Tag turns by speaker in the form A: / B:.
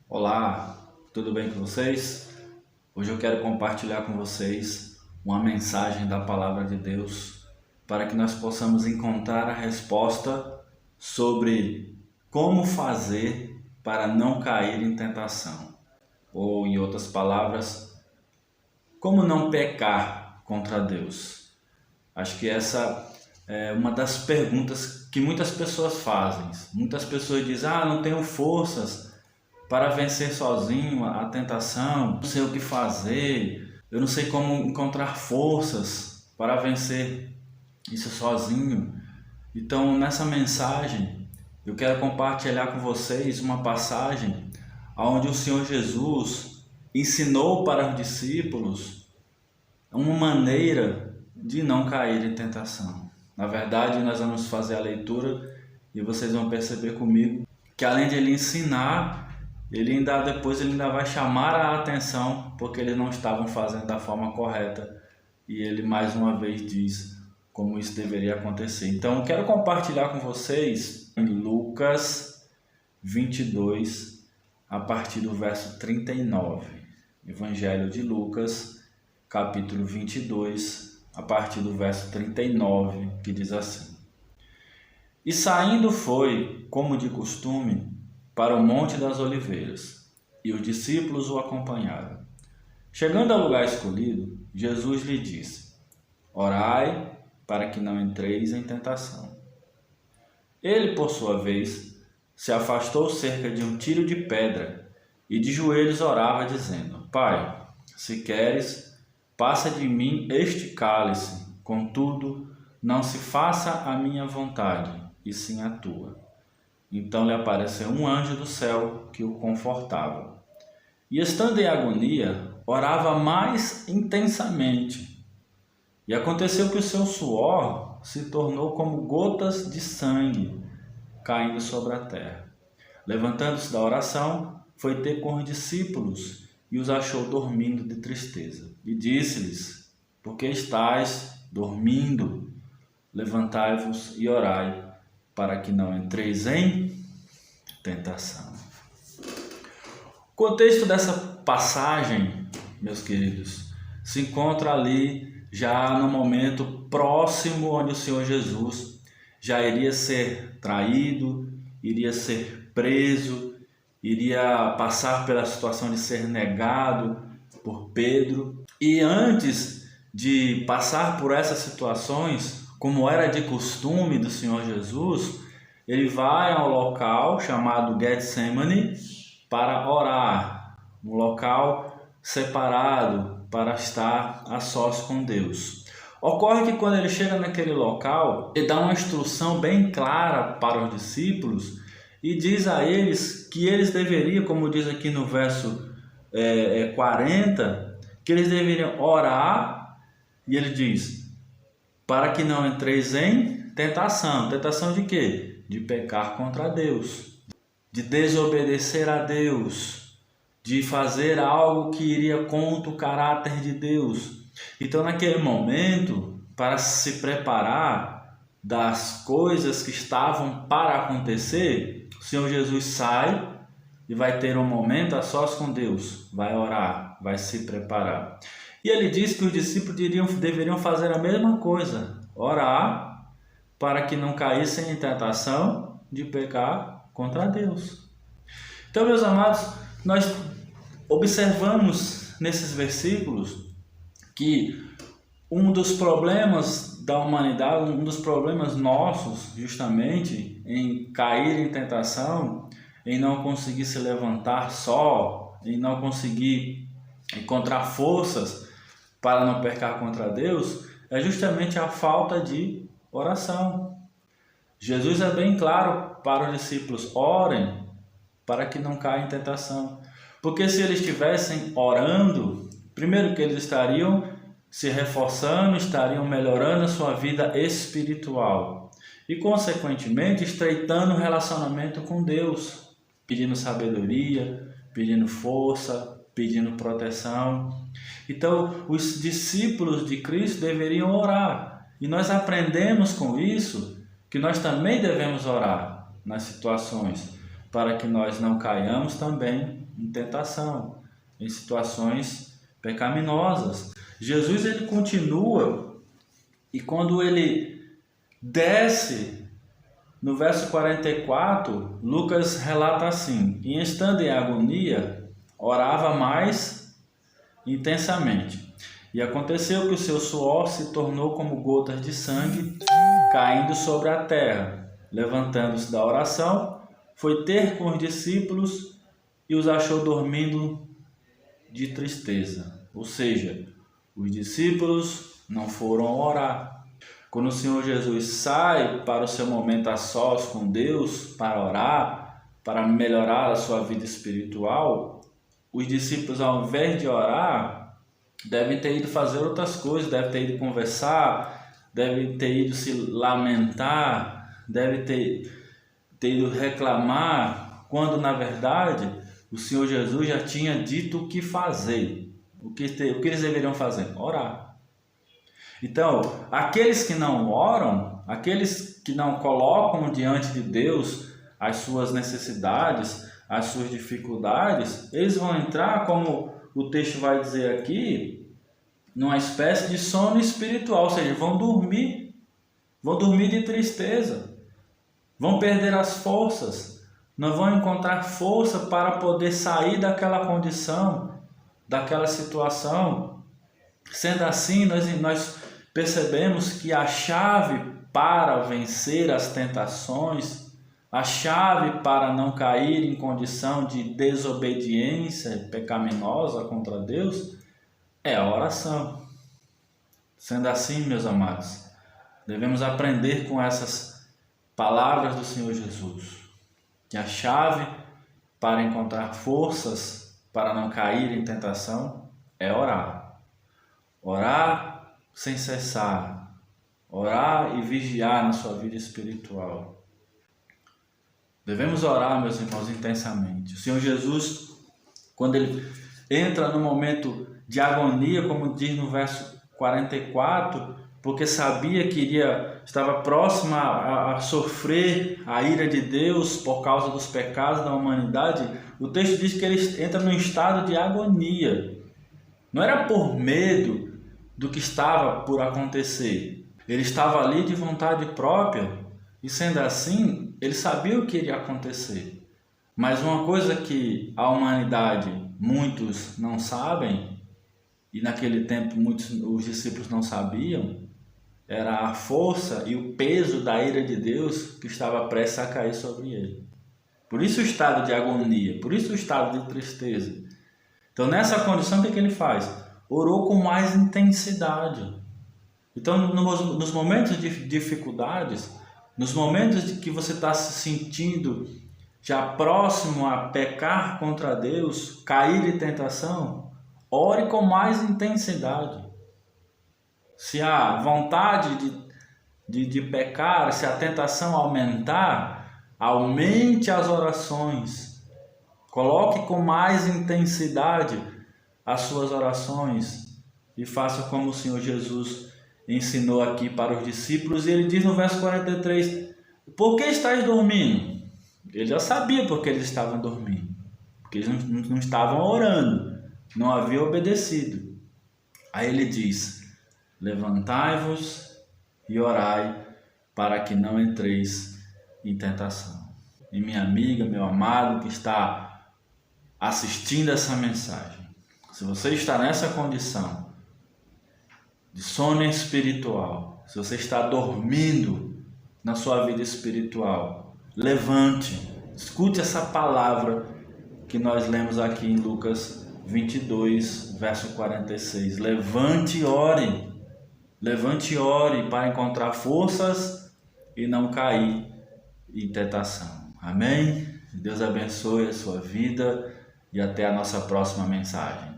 A: Olá, tudo bem com vocês? Hoje eu quero compartilhar com vocês uma mensagem da Palavra de Deus para que nós possamos encontrar a resposta sobre como fazer para não cair em tentação. Ou, em outras palavras, como não pecar contra Deus. Acho que essa é uma das perguntas que muitas pessoas fazem. Muitas pessoas dizem, não tenho forças para vencer sozinho a tentação, não sei o que fazer, eu não sei como encontrar forças para vencer isso sozinho. Então, nessa mensagem, eu quero compartilhar com vocês uma passagem onde o Senhor Jesus ensinou para os discípulos uma maneira de não cair em tentação. Na verdade, nós vamos fazer a leitura e vocês vão perceber comigo que além de ele ensinar, ele ainda vai chamar a atenção porque eles não estavam fazendo da forma correta, e ele mais uma vez diz como isso deveria acontecer. Então eu quero compartilhar com vocês em Lucas 22, a partir do verso 39. Evangelho de Lucas, capítulo 22, a partir do verso 39, que diz assim: E saindo foi, como de costume, para o Monte das Oliveiras, e os discípulos o acompanharam. Chegando ao lugar escolhido, Jesus lhe disse: Orai para que não entreis em tentação. Ele, por sua vez, se afastou cerca de um tiro de pedra e de joelhos orava, dizendo: Pai, se queres, passa de mim este cálice, contudo, não se faça a minha vontade, e sim a tua. Então lhe apareceu um anjo do céu que o confortava. E estando em agonia, orava mais intensamente. E aconteceu que o seu suor se tornou como gotas de sangue caindo sobre a terra. Levantando-se da oração, foi ter com os discípulos e os achou dormindo de tristeza. E disse-lhes: Por que estáis dormindo? Levantai-vos e orai, para que não entreis em tentação. O contexto dessa passagem, meus queridos, se encontra ali já no momento próximo onde o Senhor Jesus já iria ser traído, iria ser preso, iria passar pela situação de ser negado por Pedro. E antes de passar por essas situações, como era de costume do Senhor Jesus, ele vai ao local chamado Getsemane para orar, um local separado para estar a sós com Deus. Ocorre que quando ele chega naquele local, ele dá uma instrução bem clara para os discípulos e diz a eles que eles deveriam, como diz aqui no verso 40, que eles deveriam orar, e ele diz: para que não entreis em tentação. Tentação de quê? De pecar contra Deus, de desobedecer a Deus, de fazer algo que iria contra o caráter de Deus. Então, naquele momento, para se preparar das coisas que estavam para acontecer, o Senhor Jesus sai e vai ter um momento a sós com Deus, vai orar, vai se preparar. E ele diz que os discípulos deveriam fazer a mesma coisa, orar para que não caíssem em tentação de pecar contra Deus. Então, meus amados, nós observamos nesses versículos que um dos problemas da humanidade, um dos problemas nossos, justamente, em cair em tentação, em não conseguir se levantar só, em não conseguir encontrar forças para não pecar contra Deus, é justamente a falta de oração. Jesus é bem claro para os discípulos: orem para que não caia em tentação. Porque se eles estivessem orando, primeiro que eles estariam se reforçando, estariam melhorando a sua vida espiritual e, consequentemente, estreitando o relacionamento com Deus, pedindo sabedoria, pedindo força, pedindo proteção. Então, os discípulos de Cristo deveriam orar. E nós aprendemos com isso que nós também devemos orar nas situações para que nós não caiamos também em tentação, em situações pecaminosas. Jesus ele continua, e quando ele desce no verso 44, Lucas relata assim: e estando em agonia, orava mais intensamente. E aconteceu que o seu suor se tornou como gotas de sangue caindo sobre a terra. Levantando-se da oração, foi ter com os discípulos e os achou dormindo de tristeza. Ou seja, os discípulos não foram orar. Quando o Senhor Jesus sai para o seu momento a sós com Deus, para orar, para melhorar a sua vida espiritual, os discípulos, ao invés de orar, devem ter ido fazer outras coisas, devem ter ido conversar, devem ter ido se lamentar, devem ter ido reclamar, quando na verdade o Senhor Jesus já tinha dito o que fazer. O que eles deveriam fazer? Orar. Então, aqueles que não oram, aqueles que não colocam diante de Deus as suas necessidades, as suas dificuldades, eles vão entrar, como o texto vai dizer aqui, numa espécie de sono espiritual, ou seja, vão dormir de tristeza, vão perder as forças, não vão encontrar força para poder sair daquela condição, daquela situação. Sendo assim, nós percebemos que a chave para vencer as tentações, a chave para não cair em condição de desobediência pecaminosa contra Deus, é a oração. Sendo assim, meus amados, devemos aprender com essas palavras do Senhor Jesus, que a chave para encontrar forças para não cair em tentação é orar. Orar sem cessar, orar e vigiar na sua vida espiritual. Devemos orar, meus irmãos, intensamente. O Senhor Jesus, quando ele entra no momento de agonia, como diz no verso 44, porque sabia que estava próximo a sofrer a ira de Deus por causa dos pecados da humanidade, o texto diz que ele entra num estado de agonia. Não era por medo do que estava por acontecer. Ele estava ali de vontade própria, e sendo assim, ele sabia o que iria acontecer. Mas uma coisa que a humanidade, muitos não sabem, e naquele tempo os discípulos não sabiam, era a força e o peso da ira de Deus que estava prestes a cair sobre ele. Por isso o estado de agonia, por isso o estado de tristeza. Então nessa condição, o que ele faz? Orou com mais intensidade. Então, nos momentos de dificuldades, nos momentos de que você está se sentindo já próximo a pecar contra Deus, cair em tentação, ore com mais intensidade. Se a vontade de pecar, se a tentação aumentar, aumente as orações. Coloque com mais intensidade as suas orações e faça como o Senhor Jesus ensinou aqui para os discípulos. E ele diz no verso 43, por que estáis dormindo? Ele já sabia porque eles estavam dormindo, porque eles não estavam orando, não haviam obedecido. Aí ele diz, levantai-vos e orai para que não entreis em tentação. E minha amiga, meu amado que está assistindo essa mensagem, se você está nessa condição de sono espiritual, se você está dormindo na sua vida espiritual, levante, escute essa palavra que nós lemos aqui em Lucas 22, verso 46. Levante e ore para encontrar forças e não cair em tentação. Amém? Deus abençoe a sua vida e até a nossa próxima mensagem.